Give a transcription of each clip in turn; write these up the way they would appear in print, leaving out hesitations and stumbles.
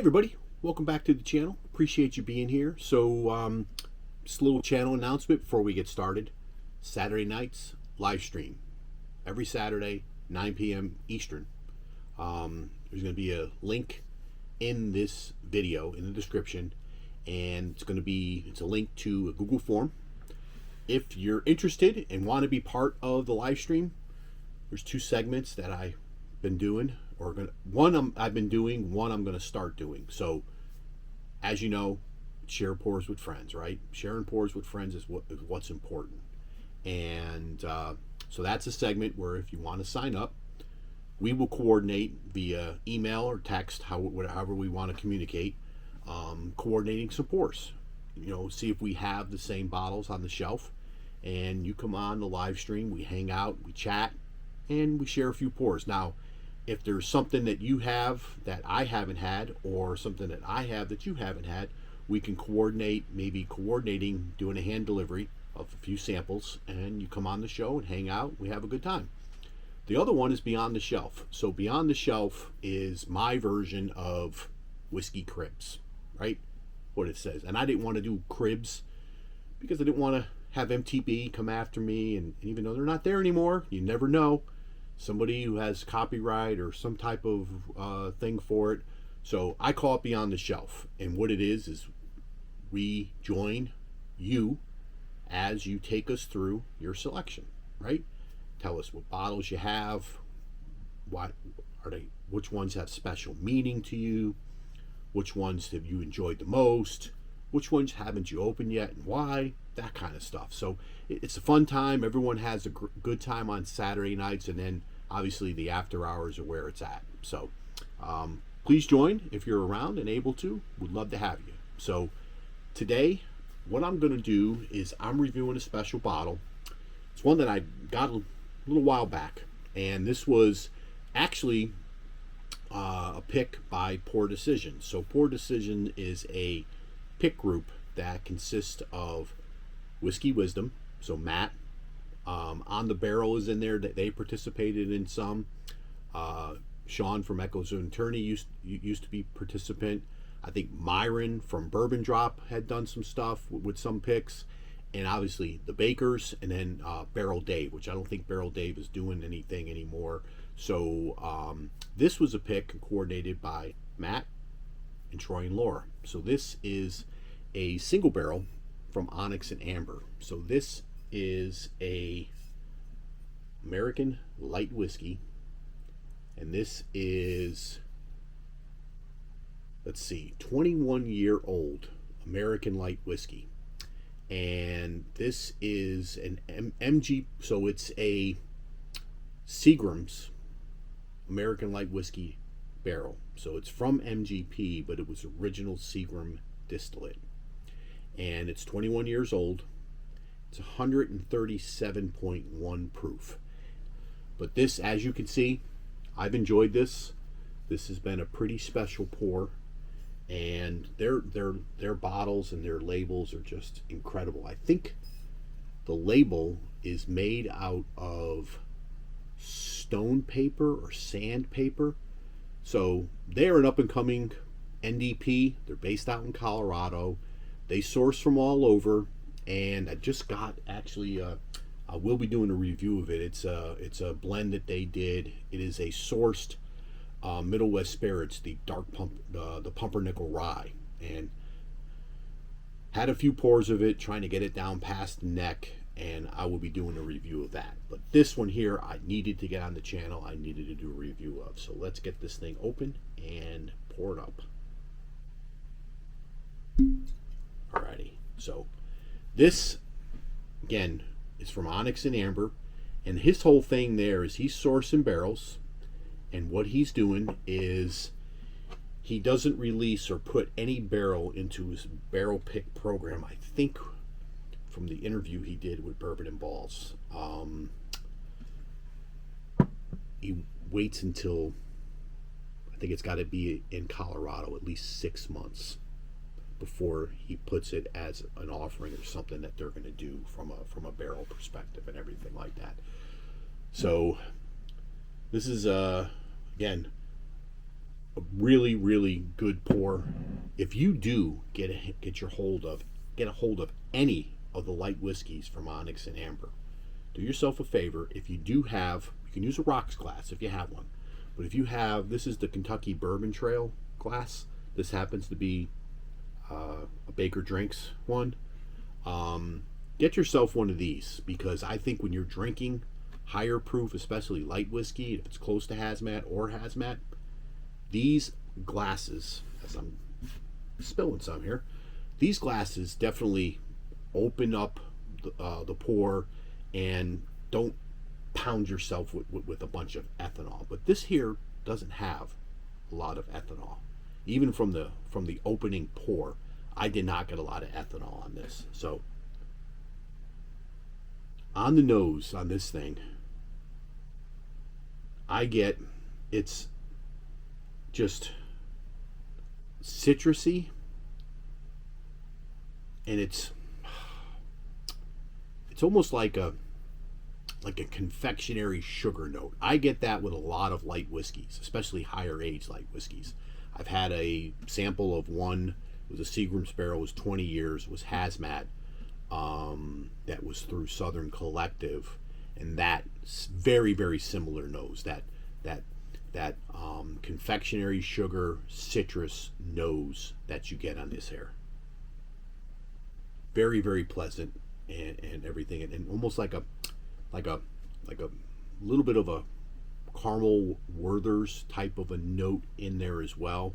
everybody, welcome back to the channel. Appreciate you being here. So just a little channel announcement before we get started. Saturday nights live stream every Saturday 9 p.m. Eastern. There's going to be a link in this video in the description, and it's a link to a Google form. If you're interested and want to be part of the live stream, there's two segments that I've been doing. I've been doing, one I'm going to start doing. So, as you know, share pours with friends, right? Sharing pours with friends is what's important. And so that's a segment where if you want to sign up, we will coordinate via email or text, however we want to communicate, coordinating some pours. See if we have the same bottles on the shelf, and you come on the live stream, we hang out, we chat, and we share a few pours. Now, if there's something that you have that I haven't had, or something that I have that you haven't had, we can coordinate, doing a hand delivery of a few samples, and you come on the show and hang out, we have a good time. The other one is Beyond the Shelf. So Beyond the Shelf is my version of whiskey cribs, right? What it says. And I didn't want to do cribs because I didn't want to have MTB come after me, and even though they're not there anymore, you never know. Somebody who has copyright or some type of thing for it. So I call it Beyond the Shelf. And what it is we join you as you take us through your selection, right? Tell us what bottles you have, which ones have special meaning to you, which ones have you enjoyed the most, which ones haven't you opened yet and why, that kind of stuff. So it's a fun time. Everyone has a good time on Saturday nights, and then obviously the after hours are where it's at. So please join if you're around and able to. We'd love to have you. So today, what I'm going to do is I'm reviewing a special bottle. It's one that I got a little while back, and this was actually a pick by Pour Decision. So Pour Decision is a pick group that consists of Whiskey Wisdom, so Matt, On the Barrel is in there, that they participated in some. Sean from Echoes of Eternity used to be participant. I think Myron from Bourbon Drop had done some stuff with some picks, and obviously the Bakers, and then Barrel Dave, which I don't think Barrel Dave is doing anything anymore. So this was a pick coordinated by Matt and Troy and Laura. So this is a single barrel from Onyx and Amber. So this is a American light whiskey, and this is, 21-year-old American light whiskey. And this is an MG, so it's a Seagram's American light whiskey barrel. So it's from MGP, but it was original Seagram distillate. And it's 21 years old. It's 137.1 proof. But this, as you can see, I've enjoyed this. This has been a pretty special pour, and their bottles and their labels are just incredible. I think the label is made out of stone paper or sandpaper. So they're an up-and-coming NDP. They're based out in Colorado. They source from all over, and I just got actually I will be doing a review of it. It's a blend that they did. It is a sourced Middle West Spirits, the the Pumpernickel Rye, and had a few pours of it, trying to get it down past the neck, and I will be doing a review of that. But this one here, I needed to get on the channel. I needed to do a review of. So let's get this thing open and pour it up. Alrighty, so this again is from Onyx and Amber, and his whole thing there is he's sourcing barrels, and what he's doing is he doesn't release or put any barrel into his barrel pick program. I think from the interview he did with Boubon and Ballz, he waits until, I think it's got to be in Colorado, at least 6 months before he puts it as an offering or something that they're going to do from a barrel perspective and everything like that. So this is again a really, really good pour. If you do get a hold of any of the light whiskeys from Onyx and Amber, do yourself a favor. If you do have, you can use a rocks glass if you have one. But if you have, this is the Kentucky Bourbon Trail glass. This happens to be a Baker Drinks one. Get yourself one of these, because I think when you're drinking higher proof, especially light whiskey, if it's close to hazmat, these glasses, as I'm spilling some here, these glasses definitely open up the pour and don't pound yourself with a bunch of ethanol. But this here doesn't have a lot of ethanol. Even from the opening pour, I did not get a lot of ethanol on this. So on the nose on this thing, it's just citrusy, and it's almost like a confectionery sugar note. I get that with a lot of light whiskeys, especially higher age light whiskeys. I've had a sample of one. It was a Seagram Sparrow. It was 20 years. It was hazmat. That was through Southern Collective, and that very, very similar nose. That confectionery sugar citrus nose that you get on this here. Very, very pleasant and everything, and almost like a little bit of a caramel Werther's type of a note in there as well,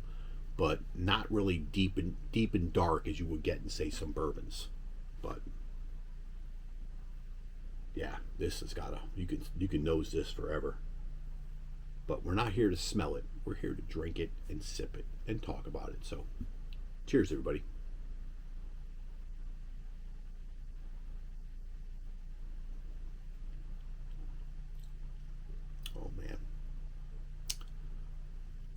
but not really deep and dark as you would get in, say, some bourbons. But yeah, this has got you can nose this forever. But we're not here to smell it. We're here to drink it and sip it and talk about it. So cheers, everybody. Oh man,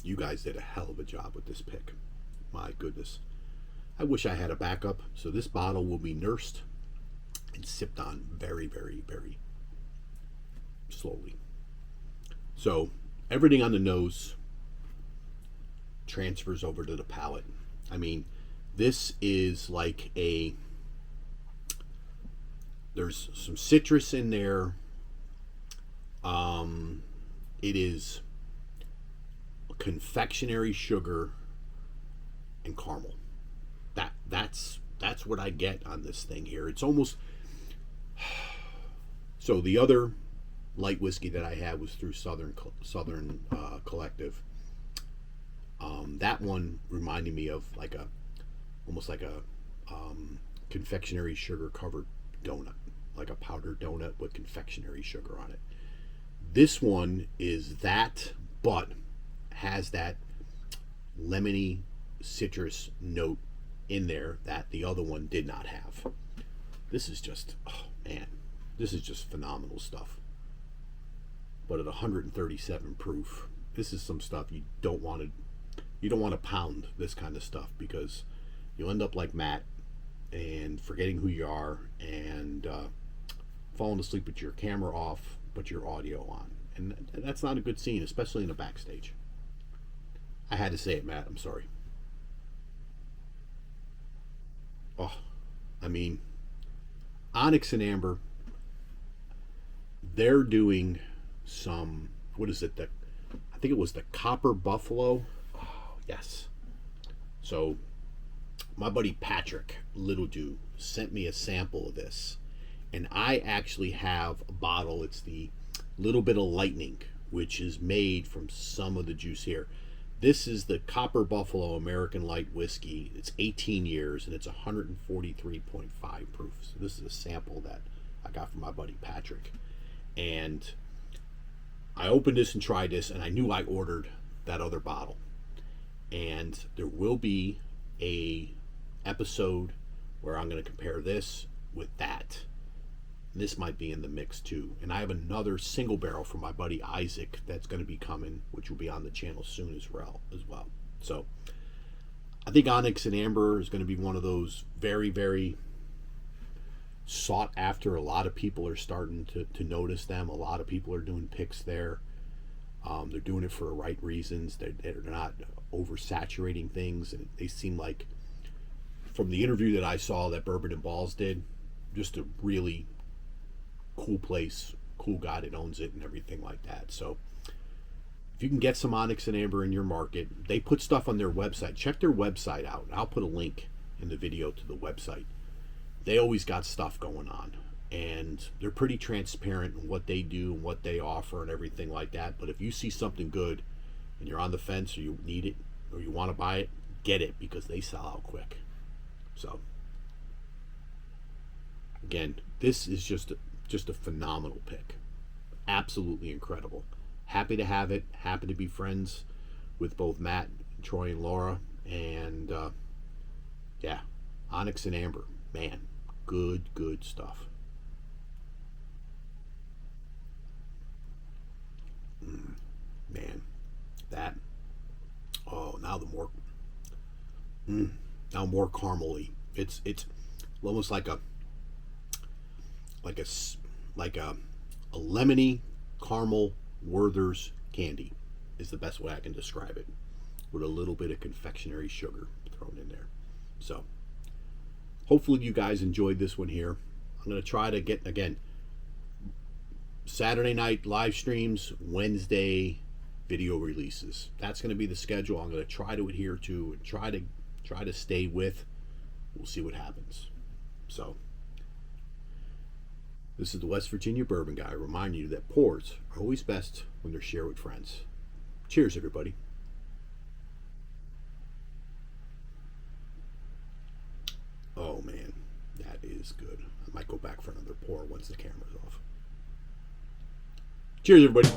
you guys did a hell of a job with this pick. My goodness. I wish I had a backup. So this bottle will be nursed and sipped on very, very, very slowly. So everything on the nose transfers over to the palate. I mean, this is like there's some citrus in there. It is confectionery sugar and caramel. That's what I get on this thing here. It's almost, so the other light whiskey that I had was through Southern Collective. That one reminded me of almost like a confectionery sugar covered donut, like a powdered donut with confectionery sugar on it. This one is that, but has that lemony citrus note in there that the other one did not have. This is just, oh man, this is just phenomenal stuff. But at 137 proof, this is some stuff you don't want to pound this kind of stuff, because you'll end up like Matt and forgetting who you are and falling asleep with your camera off but your audio on, and that's not a good scene, especially in a backstage. I had to say it, Matt. I'm sorry. Oh, I mean, Onyx and Amber, they're doing some, what is it, I think it was the Copper Buffalo. Oh, yes. So my buddy Patrick Littledew sent me a sample of this, and I actually have a bottle. It's the Little Bit of Lightning, which is made from some of the juice here. This is the Copper Buffalo American Light Whiskey. It's 18 years, and it's 143.5 proof. So this is a sample that I got from my buddy Patrick. And I opened this and tried this, and I knew I ordered that other bottle. And there will be a episode where I'm going to compare this with that. This might be in the mix too. And I have another single barrel from my buddy Isaac that's going to be coming, which will be on the channel soon as well. So I think Onyx and Amber is going to be one of those very, very sought after. A lot of people are starting to notice them. A lot of people are doing picks there. They're doing it for the right reasons. They're not oversaturating things, and they seem like, from the interview that I saw that Boubon and Ballz did, just a really cool place, cool guy that owns it and everything like that. So if you can get some Onyx and Amber in your market, they put stuff on their website. Check their website out. I'll put a link in the video to the website. They always got stuff going on, and they're pretty transparent in what they do and what they offer and everything like that. But if you see something good and you're on the fence, or you need it, or you want to buy it, get it, because they sell out quick. So again, this is just a phenomenal pick. Absolutely incredible. Happy to have it. Happy to be friends with both Matt, Troy, and Laura. And yeah, Onyx and Amber, man, good stuff. Man, that. Oh, now the more. Now more caramely. It's almost like a lemony caramel Werther's candy is the best way I can describe it, with a little bit of confectionery sugar thrown in there. So hopefully you guys enjoyed this one here. I'm going to try to get, again, Saturday night live streams, Wednesday video releases. That's going to be the schedule I'm going to try to adhere to and try to stay with. We'll see what happens. So this is the West Virginia Bourbon Guy, reminding you that pours are always best when they're shared with friends. Cheers, everybody. Oh man, that is good. I might go back for another pour once the camera's off. Cheers, everybody.